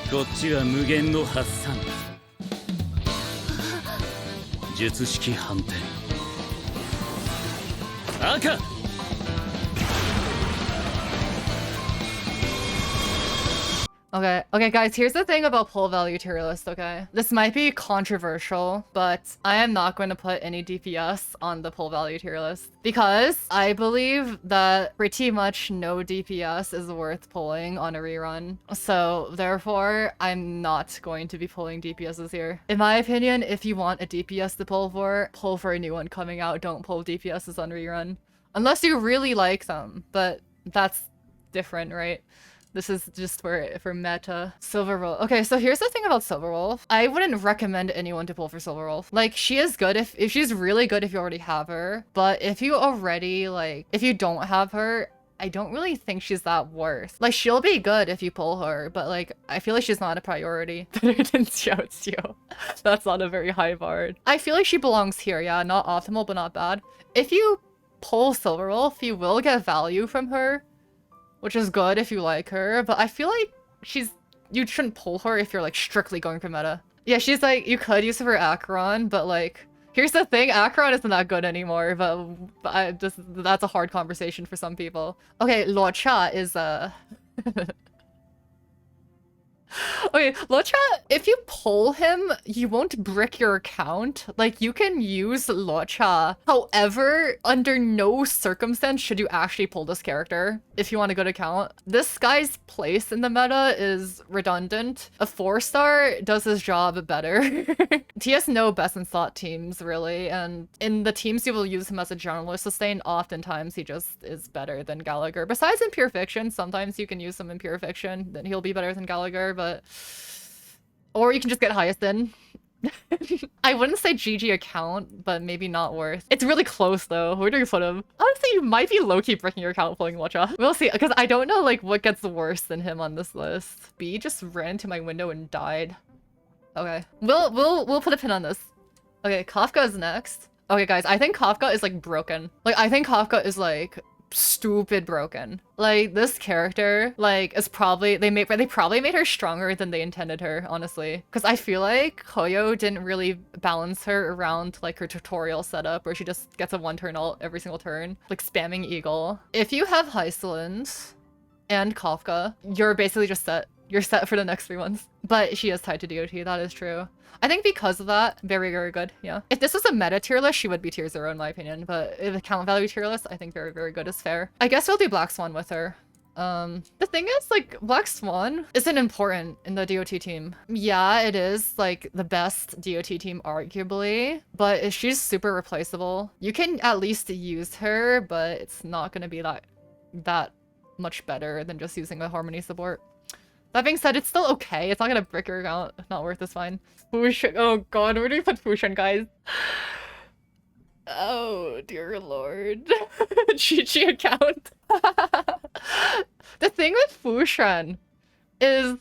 こっちは無限の発散術式反転赤 Okay, guys, here's the thing about pull value tier list, okay? This might be controversial, but I am not going to put any DPS on the pull value tier list because I believe that pretty much no DPS is worth pulling on a rerun. So therefore, I'm not going to be pulling DPSs here. In my opinion, if you want a DPS to pull for a new one coming out. Don't pull DPSs on rerun. Unless you really like them, but that's different, right? This is just for meta. Silverwolf. Okay, so here's the thing about Silverwolf. I wouldn't recommend anyone to pull for Silverwolf. Like, she is good if she's really good if you already have her. But if you already, like, if you don't have her, I don't really think she's that worth. Like, she'll be good if you pull her, but like, I feel like she's not a priority. Better than Jiaoqiu. That's not a very high bar. I feel like she belongs here, yeah. Not optimal, but not bad. If you pull Silverwolf, you will get value from her, which is good if you like her, but I feel like you shouldn't pull her if you're like strictly going for meta. Yeah, she's like, you could use her for Acheron, but like, here's the thing, Acheron isn't that good anymore, but that's a hard conversation for some people. Okay, Luocha is okay, Luocha, if you pull him, you won't brick your account. Like, you can use Luocha. However, under no circumstance should you actually pull this character if you want a good account. This guy's place in the meta is redundant. A 4-star does his job better. He has no best in slot teams, really, and in the teams you will use him as a generalist sustain, oftentimes he just is better than Gallagher. Besides in Pure Fiction, sometimes you can use him in Pure Fiction, then he'll be better than Gallagher, but... Or you can just get Hyacine. I wouldn't say GG account, but maybe not worth. It's really close though. Where do you put him? Honestly, you might be low-key breaking your account pulling Luocha. We'll see, because I don't know like what gets worse than him on this list. B just ran to my window and died. Okay. We'll put a pin on this. Okay, Kafka is next. Okay, guys, I think Kafka is like broken. Like, I think Kafka is like stupid broken. Like, this character like is probably they probably made her stronger than they intended her, honestly, because I feel like Huohuo didn't really balance her around like her tutorial setup where she just gets a 1-turn ult every single turn, like spamming eagle. If you have Hyacine and Kafka, you're basically just set. You're set for the next 3 months. But she is tied to DOT, that is true. I think because of that, very, very good, yeah. If this was a meta tier list, she would be tier 0 in my opinion, but if account value tier list, I think very, very good is fair. I guess we'll do Black Swan with her. The thing is, like, Black Swan isn't important in the DOT team. Yeah, it is, like, the best DOT team, arguably, but she's super replaceable. You can at least use her, but it's not gonna be that much better than just using a Harmony support. That being said, it's still okay. It's not gonna brick your account. Not worth this fine. Fuxuan. Oh god, where do we put Fuxuan, guys? Oh dear lord. GG account. The thing with Fuxuan is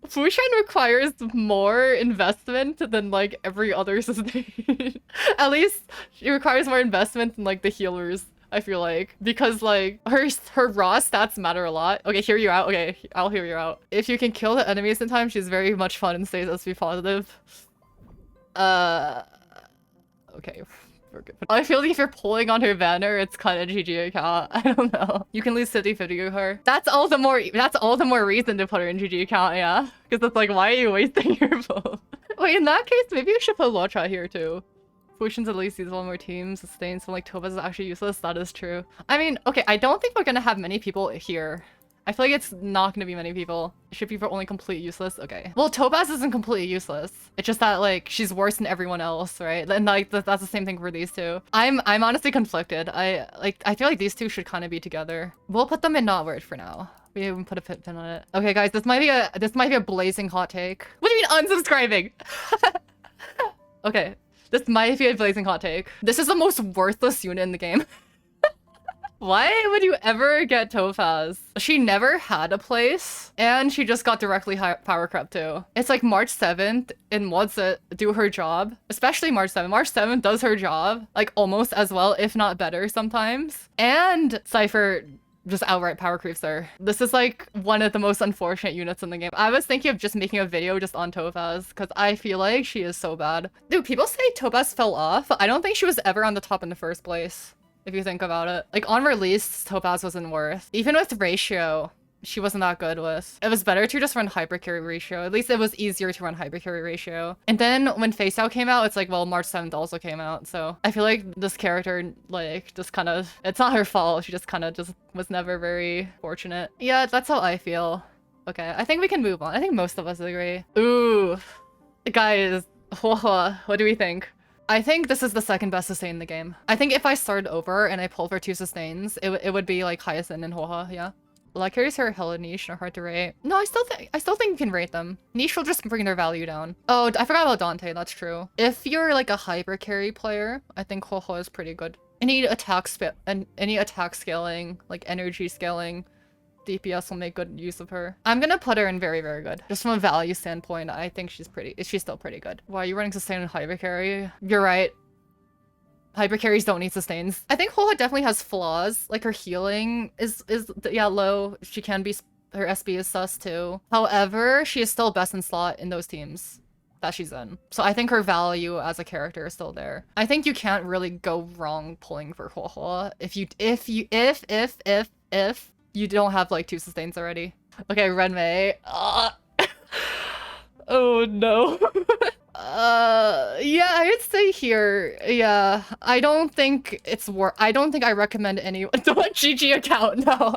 Fuxuan requires more investment than like every other sustain. At least it requires more investment than like the healers, I feel like, because like her raw stats matter a lot. Okay, hear you out. Okay, I'll hear you out. If you can kill the enemies in time, she's very much fun and stays SP positive. Okay. I feel like if you're pulling on her banner, it's kind of GG account. I don't know. You can lose 50-50 with her. That's all the more reason to put her in GG account, yeah. Because it's like, why are you wasting your pull? Wait, in that case, maybe you should put Luocha here too. Fuxuan's at least uses 1 more team, sustains, so like Topaz is actually useless. That is true. I mean, okay, I don't think we're gonna have many people here. I feel like it's not gonna be many people. It should be for only complete useless. Okay. Well, Topaz isn't completely useless. It's just that like she's worse than everyone else, right? And like that's the same thing for these two. I'm honestly conflicted. I feel like these two should kind of be together. We'll put them in not word for now. We even put a pin on it. Okay, guys, this might be a blazing hot take. What do you mean unsubscribing? Okay. This might be a blazing hot take. This is the most worthless unit in the game. Why would you ever get Topaz? She never had a place, and she just got directly power crept too. It's like March 7th, and what's it do her job? Especially March 7th. March 7th does her job, like almost as well, if not better sometimes. And Cipher just outright power creeps her. This is like one of the most unfortunate units in the game. I was thinking of just making a video just on Topaz because I feel like she is so bad. Dude, people say Topaz fell off, but I don't think she was ever on the top in the first place, if you think about it. Like on release, Topaz wasn't worth. Even with ratio, she wasn't that good with. It was better to just run hyper carry ratio. At least it was easier to run hyper carry ratio. And then when Face Out came out, it's like, well, March 7th also came out. So I feel like this character, like, just kind of, it's not her fault. She just kind of just was never very fortunate. Yeah, that's how I feel. Okay, I think we can move on. I think most of us agree. Ooh, guys, Huohuo, what do we think? I think this is the second best sustain in the game. I think if I started over and I pulled for 2 sustains, it would be like Hyacine and Huohuo, yeah. Like, carries her hella niche and hard to rate. No, I still think you can rate them. Niche will just bring their value down. Oh, I forgot about Dante, that's true. If you're like a hyper carry player, I think Huohuo is pretty good. Any attack scaling, like energy scaling, DPS will make good use of her. I'm gonna put her in very, very good. Just from a value standpoint, I think she's still pretty good. Why are you running sustain and hyper carry? You're right. Hyper carries don't need sustains. I think Huohuo definitely has flaws. Like her healing is yeah, low. She can be, her SB is sus too. However, she is still best in slot in those teams that she's in. So I think her value as a character is still there. I think you can't really go wrong pulling for Huohuo if you don't have like 2 sustains already. Okay, Ruan Mei. Oh no. Yeah, I'd say here. Yeah, I don't think it's I don't think I recommend anyone. Don't GG account, no.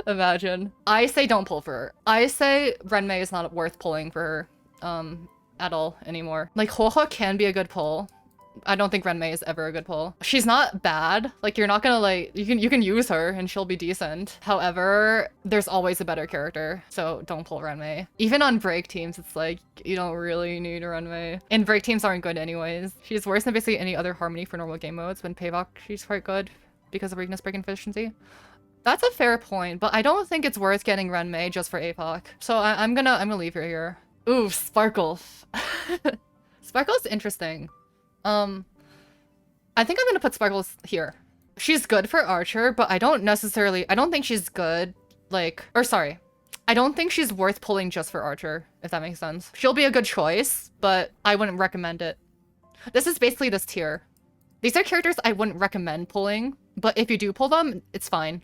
Imagine. I say don't pull for her. I say Ruan Mei is not worth pulling for her, at all anymore. Like, Huohuo can be a good pull. I don't think Ruan Mei is ever a good pull. She's not bad. Like, you're not gonna like, you can use her and she'll be decent. However, there's always a better character. So don't pull Ruan Mei. Even on break teams, it's like, you don't really need Ruan Mei. And break teams aren't good anyways. She's worse than basically any other Harmony for normal game modes. When Payback, she's quite good because of weakness break efficiency. That's a fair point, but I don't think it's worth getting Ruan Mei just for APOC. So I'm gonna leave her here. Ooh, Sparkle. Sparkle's interesting. I think I'm gonna put Sparkles here. She's good for Archer, but I don't think she's good, like, or sorry. I don't think she's worth pulling just for Archer, if that makes sense. She'll be a good choice, but I wouldn't recommend it. This is basically this tier. These are characters I wouldn't recommend pulling, but if you do pull them, it's fine.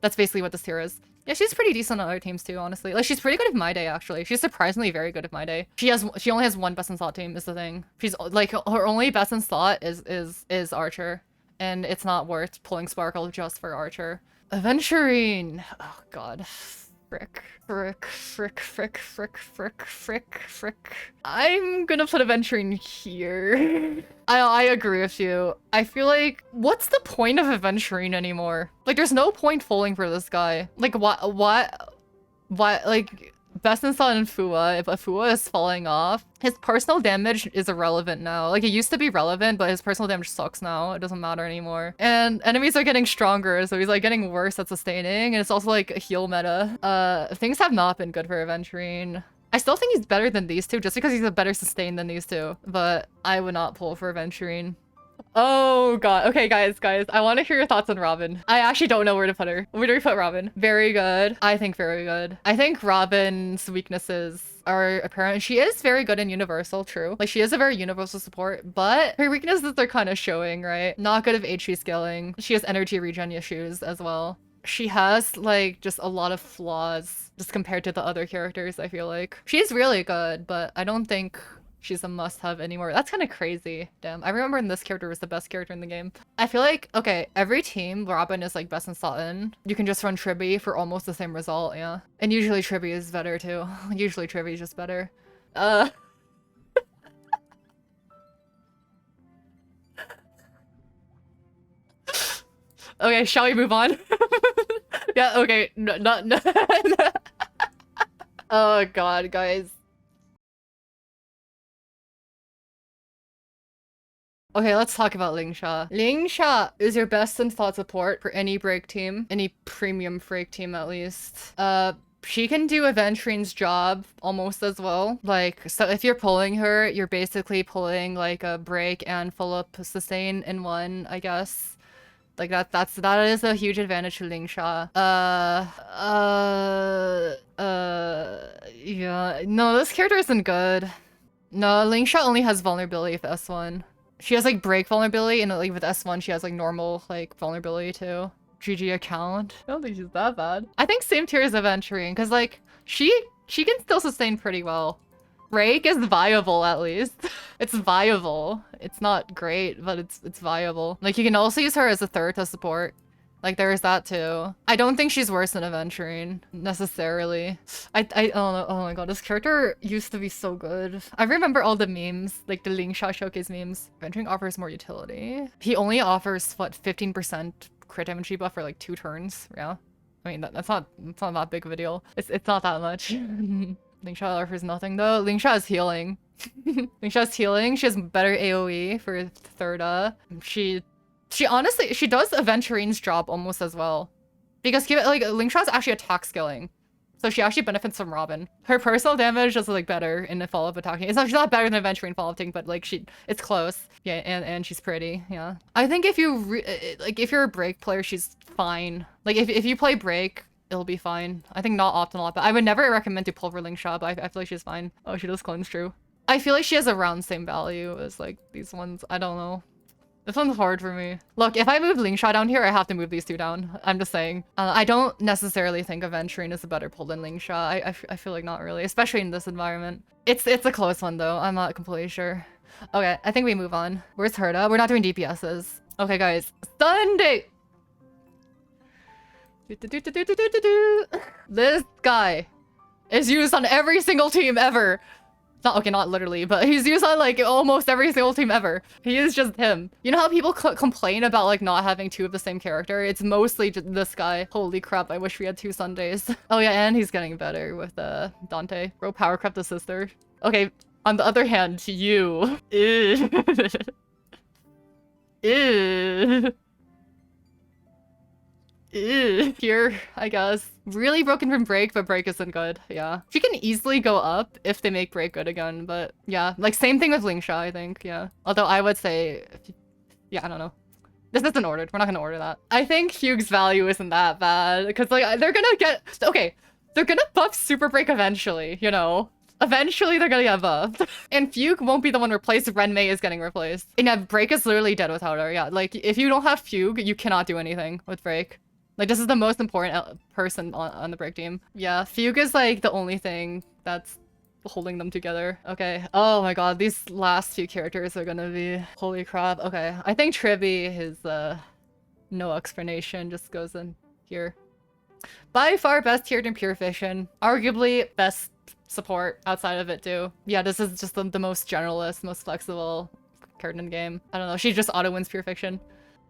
That's basically what this tier is. Yeah, she's pretty decent on other teams too, honestly. Like, she's pretty good at My Day, actually. She's surprisingly very good at My Day. She only has 1 best in slot team, is the thing. She's like, her only best in slot is Archer, and it's not worth pulling Sparkle just for Archer. Aventurine. Oh god. Frick. I'm gonna put Aventurine here. I agree with you. I feel like, what's the point of Aventurine anymore? Like, there's no point pulling for this guy. Like, what, like, best in slot in Fua, if a Fua is falling off, his personal damage is irrelevant now. Like, it used to be relevant, but his personal damage sucks now. It doesn't matter anymore. And enemies are getting stronger, so he's like getting worse at sustaining, and it's also like a heal meta. Things have not been good for Aventurine. I still think he's better than these two, just because he's a better sustain than these two, but I would not pull for Aventurine. Oh god. Okay, guys, I want to hear your thoughts on Robin. I actually don't know where to put her. Where do we put Robin? Very good. I think very good. I think Robin's weaknesses are apparent. She is very good in universal, true. Like, she is a very universal support, but her weaknesses are kind of showing, right? Not good at HP scaling. She has energy regen issues as well. She has, like, just a lot of flaws just compared to the other characters, I feel like. She's really good, but I don't think she's a must-have anymore. That's kind of crazy. Damn, I remember this character was the best character in the game. I feel like, okay, every team Robin is like best in slot in. You can just run Tribbie for almost the same result, yeah. And usually Tribbie is better too. Usually Tribbie is just better. Okay, shall we move on? Yeah, okay, no. Oh god, guys. Okay, let's talk about Lingsha. Lingsha is your best in slot support for any break team. Any premium break team, at least. She can do Aventurine's job almost as well. Like, so if you're pulling her, you're basically pulling like a break and full up sustain in one, I guess. Like that is a huge advantage to Lingsha. Yeah. No, this character isn't good. No, Lingsha only has vulnerability with S1. She has like break vulnerability, and like with S1 she has like normal like vulnerability too. GG account. I don't think she's that bad. I think same tier as Aventurine, because like she can still sustain pretty well. Break is viable at least. It's viable. It's not great, but it's viable. Like you can also use her as a third to support. Like there's that too. I don't think she's worse than Aventurine necessarily. I don't know. Oh my god, this character used to be so good. I remember all the memes, like the Lingsha showcase memes. Aventurine offers more utility. He only offers what 15% crit damage debuff for like 2 turns. Yeah. I mean that's not that big of a deal. It's not that much. Lingsha offers nothing though. Lingsha is healing. Lingsha is healing. She has better AoE for third. She honestly, she does Aventurine's job almost as well. Because like Lingsha is actually attack skilling. So she actually benefits from Robin. Her personal damage is like better in the follow-up attacking. She's not better than Aventurine follow-up attacking, but like it's close. Yeah, and she's pretty, yeah. I think if you're a break player, she's fine. Like if you play break, it'll be fine. I think not optimal, but I would never recommend to pull for Lingsha, but I feel like she's fine. Oh, she does cleanse, true. I feel like she has around same value as like these ones. I don't know. This one's hard for me. Look, if I move Lingsha down here, I have to move these two down. I'm just saying. I don't necessarily think Aventurine is a better pull than Lingsha. I feel like not really, especially in this environment. It's a close one though. I'm not completely sure. Okay, I think we move on. Where's Herda? We're not doing DPSs. Okay, guys. Sunday! This guy is used on every single team ever. Not literally, but he's used on like almost every single team ever. He is just him. You know how people complain about like not having 2 of the same character? It's mostly just this guy. Holy crap, I wish we had 2 Sundays. Oh yeah, and he's getting better with Dante. Bro power crept the sister. Okay, on the other hand, you. Ew. Ew. Ew. Here, I guess. Really broken from break, but break isn't good. Yeah. She can easily go up if they make break good again, but yeah. Like same thing with Lingsha, I think, yeah. Although I would say, yeah, I don't know. This isn't ordered. We're not gonna order that. I think Fugue's value isn't that bad, because like they're gonna get, okay, they're gonna buff super break eventually, you know? Eventually they're gonna get buffed. And Fugue won't be the one replaced. Ruan Mei is getting replaced. And yeah, break is literally dead without her. Yeah, like if you don't have Fugue, you cannot do anything with break. Like, this is the most important person on the break team. Yeah, Fugue is, like, the only thing that's holding them together. Okay. Oh my god, these last few characters are gonna be... Holy crap. Okay, I think Tribbie, his, no explanation, just goes in here. By far best tiered in Pure Fission. Arguably best support outside of it, too. Yeah, this is just the most generalist, most flexible character in the game. I don't know, she just auto-wins Pure Fiction.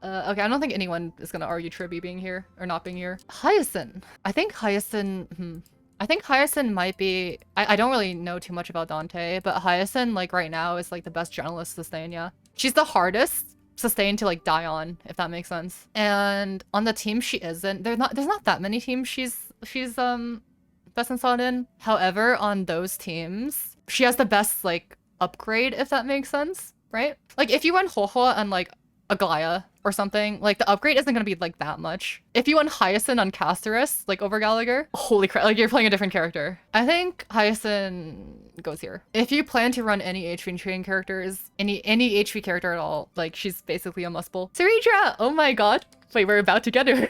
Okay, I don't think anyone is gonna argue Tribbie being here, or not being here. Hyacine. I think Hyacine, I think Hyacine might be... I don't really know too much about Dante, but Hyacine, like, right now is, like, the best generalist sustain, yeah. She's the hardest sustain to, like, die on, if that makes sense. And on the team she isn't. There's not that many teams she's best installed in. However, on those teams, she has the best, like, upgrade, if that makes sense, right? Like, if you run Huohuo and, like, Aglaya or something, like the upgrade isn't gonna be like that much. If you want Hyacine on Casterus, like over Gallagher, holy crap, like you're playing a different character. I think Hyacine goes here. If you plan to run any HP train characters, any HP character at all, like she's basically a must-pull. Cerydra! Oh my god. Wait, we're about to get her.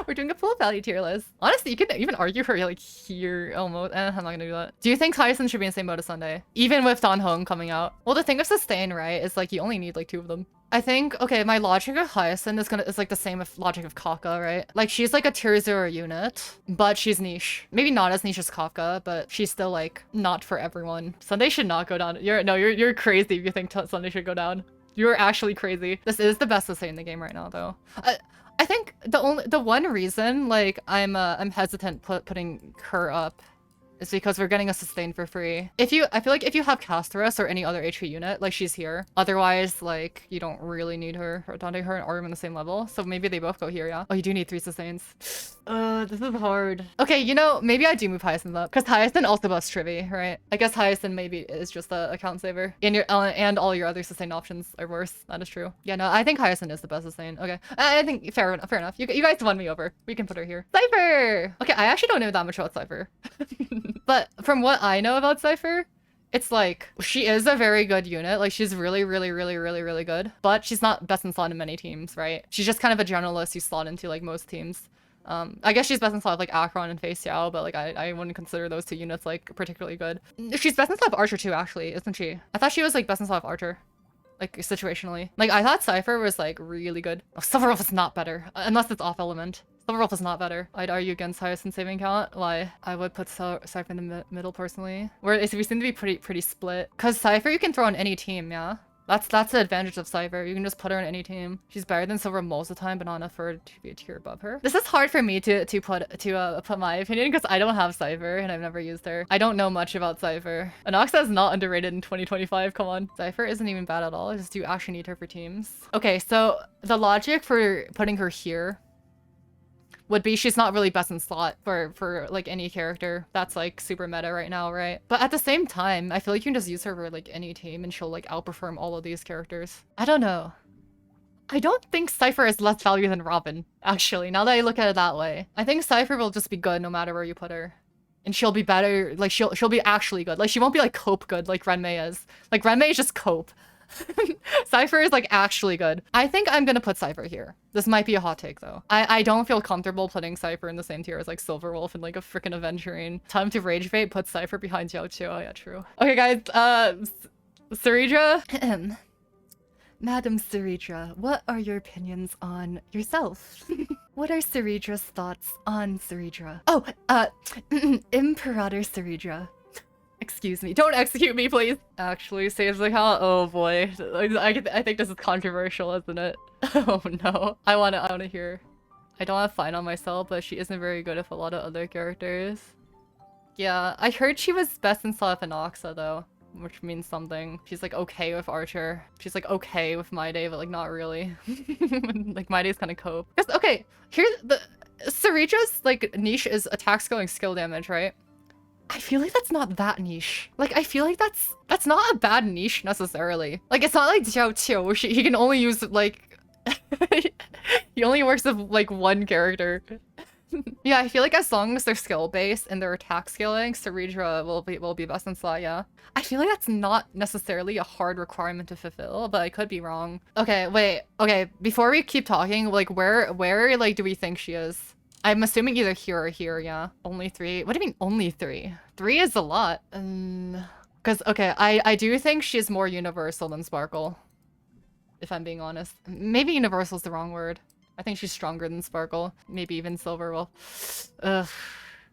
We're doing a full value tier list. Honestly, you could even argue her like here almost. I'm not gonna do that. Do you think Hyacine should be in the same mode as Sunday? Even with Don Hong coming out? Well, the thing of sustain, right, is like you only need like 2 of them. I think, okay, my logic of Hyacine is like the same with logic of Kafka, right? Like she's like a tier 0 unit, but she's niche. Maybe not as niche as Kafka, but she's still like not for everyone. Sunday should not go down. You're crazy if you think Sunday should go down. You're actually crazy. This is the best sustain in the game right now, though. I think the one reason like I'm hesitant putting her up is because we're getting a sustain for free. I feel like if you have Castros or any other HP unit, like she's here. Otherwise, like you don't really need her. Dante, her, and Orm on the same level. So maybe they both go here, yeah? Oh, you do need 3 sustains. This is hard. Okay, you know, maybe I do move Hyacine up. Because Hyacine also busts Tribbie, right? I guess Hyacine maybe is just a account saver. And all your other sustain options are worse. That is true. Yeah, no, I think Hyacine is the best sustain. Okay. I think fair enough. You guys won me over. We can put her here. Cipher! Okay, I actually don't know that much about Cipher. But from what I know about Cipher, it's like, she is a very good unit. Like, she's really good. But she's not best in slot in many teams, right? She's just kind of a generalist you slot into, like, most teams. I guess she's best in slot of, like, Akron and Face Xiao, but, like, I wouldn't consider those 2 units, like, particularly good. She's best in slot of Archer, too, actually, isn't she? I thought she was, like, best in slot of Archer. Like, situationally. Like, I thought Cipher was, like, really good. Oh, Silverwolf is not better. Unless it's off element. Silverwolf is not better. I'd argue against Hyacine saving count. Why? I would put Cipher in the middle personally. We seem to be pretty split. Cause Cipher you can throw on any team, yeah? That's the advantage of Cipher. You can just put her in any team. She's better than Silver most of the time, but not enough for her to be a tier above her. This is hard for me to put my opinion because I don't have Cipher and I've never used her. I don't know much about Cipher. Anoxa is not underrated in 2025. Come on. Cipher isn't even bad at all. I just do actually need her for teams. Okay, so the logic for putting her here would be she's not really best in slot for like any character that's like super meta right now, right? But at the same time, I feel like you can just use her for like any team and she'll like outperform all of these characters. I don't know. I don't think Cipher is less value than Robin, actually, now that I look at it that way. I think Cipher will just be good no matter where you put her. And she'll be better, like she'll be actually good. Like she won't be like cope good like Ruan Mei is. Like Ruan Mei is just cope. Cipher is like actually good. I think I'm gonna put Cipher here. This might be a hot take though. I don't feel comfortable putting Cipher in the same tier as like Silverwolf and like a freaking Aventurine. Time to rage bait, put Cipher behind Jiaoqiu. Oh yeah, true. Okay guys, Cerydra. Madam Cerydra, what are your opinions on yourself? What are Cerydra's thoughts on Cerydra? Oh, Imperator Cerydra. Excuse me. Don't execute me, please. Actually, saves account. Oh boy. I think this is controversial, isn't it? Oh no. I wanna hear. I don't have fine on myself, but she isn't very good with a lot of other characters. Yeah, I heard she was best in slot of Anoxa though, which means something. She's like okay with Archer. She's like okay with My Day, but like not really. Like My Day's kind of cope. Cause okay, here's the Cerydra's like niche is attack scaling skill damage, right? I feel like that's not that niche. Like, I feel like that's not a bad niche necessarily. Like, it's not like Jiaoqiu. He can only use, like... he only works with, like, one character. Yeah, I feel like as long as they're skill-based and they're attack scaling, Cerydra will be best in slot, yeah. I feel like that's not necessarily a hard requirement to fulfill, but I could be wrong. Okay, wait. Okay, before we keep talking, like, where like, do we think she is? I'm assuming either here or here, yeah. Only 3. What do you mean only 3? 3 is a lot. Because, okay, I do think she's more universal than Sparkle. If I'm being honest. Maybe universal's the wrong word. I think she's stronger than Sparkle. Maybe even Silverwolf. Ugh.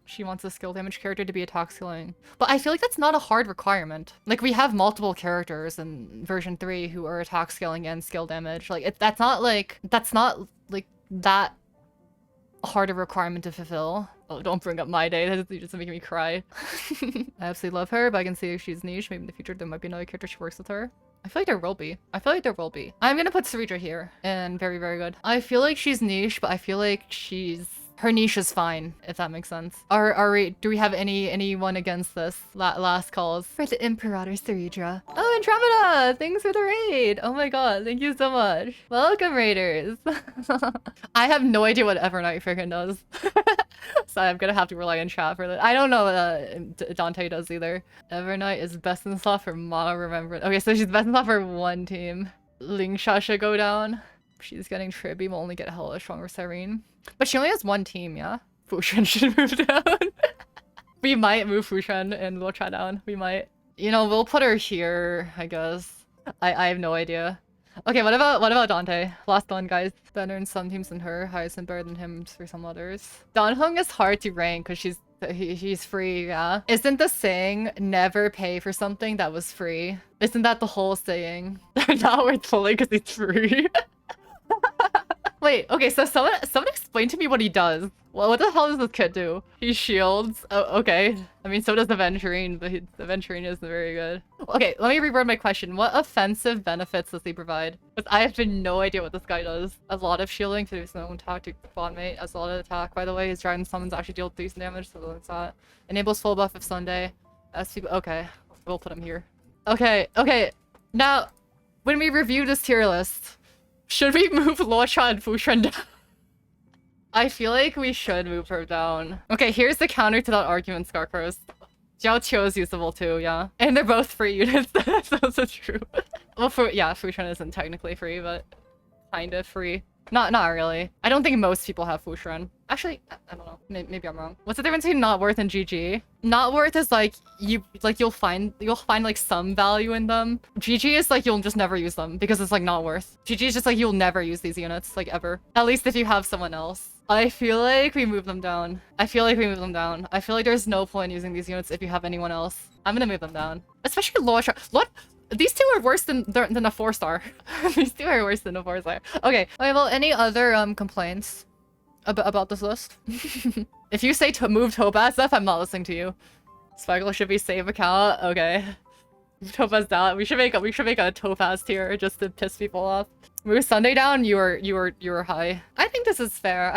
She wants a skill damage character to be attack scaling. But I feel like that's not a hard requirement. Like, we have multiple characters in version 3 who are attack scaling and skill damage. Like, that's not like that hard a requirement to fulfill. Oh, don't bring up My Day. That's just making me cry. I absolutely love her, but I can see if she's niche. Maybe in the future there might be another character she works with her. I feel like there will be. I'm gonna put Cerydra here. And very good. I feel like she's niche, but I feel like her niche is fine, if that makes sense. Do we have anyone against this? Last calls. For the Imperator Cerydra. Oh, Andromeda! Thanks for the raid! Oh my god, thank you so much. Welcome, raiders! I have no idea what Evernight freaking does. So I'm gonna have to rely on chat for that. I don't know what Dante does either. Evernight is best in slot for Mono Remembrance. Okay, so she's best in slot for one team. Lingsha should go down. She's getting Tribbie, will only get hella stronger Cyrene. But she only has one team, yeah? Fuxuan should move down. We might move Fuxuan and Luocha down. We might. You know, we'll put her here, I guess. I have no idea. Okay, what about Dante? Last one, guys. Better in some teams than her. Hyacine better than him for some others. Danheng is hard to rank because he's free, yeah? Isn't the saying, never pay for something that was free? Isn't that the whole saying? Now we're pulling because he's free. Wait, okay, so someone explain to me what he does. Well, what the hell does this kid do? He shields. Oh, okay. I mean, so does Aventurine, but Aventurine isn't very good. Okay, let me reword my question. What offensive benefits does he provide? Because I have no idea what this guy does. A lot of shielding to do his own attack to Ruan Mei. As a lot of attack, by the way. His dragon summons actually deal decent damage, so that's that. Enables full buff of Sunday. Okay, we'll put him here. Okay, okay. Now, when we review this tier list, should we move Luocha and Fuxuan down? I feel like we should move her down. Okay, here's the counter to that argument, Scarcrows. Jiaoqiu is usable too, yeah. And they're both free units, that's also true. Well, Fuxuan isn't technically free, but kind of free. Not really. I don't think most people have Fuxuan. Actually, I don't know. Maybe I'm wrong. What's the difference between not worth and GG? Not worth is like you'll find like some value in them. GG is like you'll just never use them because it's like not worth. GG is just like you'll never use these units like ever. At least if you have someone else. I feel like we move them down. I feel like there's no point using these units if you have anyone else. I'm gonna move them down. Especially Luocha. What? These two are worse than a 4-star. These two are worse than a 4-star. Okay. Okay, well, any other complaints about this list? If you say to move Topaz up, I'm not listening to you. Sparkle should be save account. Okay. Move Topaz down. We should make a Topaz tier just to piss people off. Move Sunday down. You were high. I think this is fair.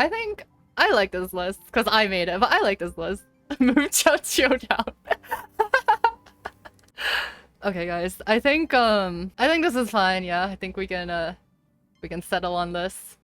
I like this list because I made it, but I like this list. Move Jiaoqiu down. Okay, guys. I think this is fine. Yeah, I think we can settle on this.